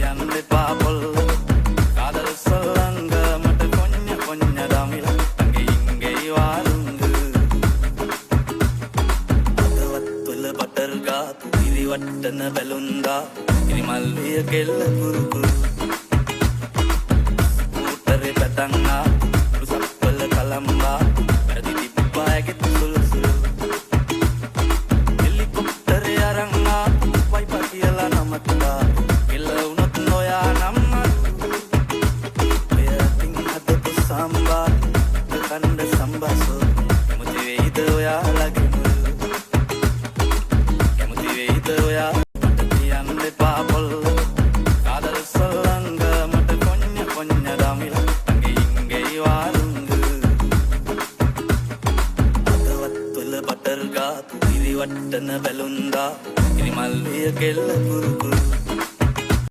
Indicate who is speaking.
Speaker 1: යන්න එපා පොල්ල කාදල් සොල්ලංග මට කොඤ්ඤ කොඤ්ඤ දමිල අඟින්ගෙයි වාරුංග අතවත්වල බටර් ගාපු ඉරිවට්ටන බැලුන්දා ඉරිමල්විය කෙල්ල කුරුකුරු ඌතරේ පැතන්නා උරුසක්වල කලම්බා වැරදි තිබ්බායගෙත් සුළුසුළු හෙලිකොප්ටරේ අරන් ආපු වයිපා කියලා නමත්තා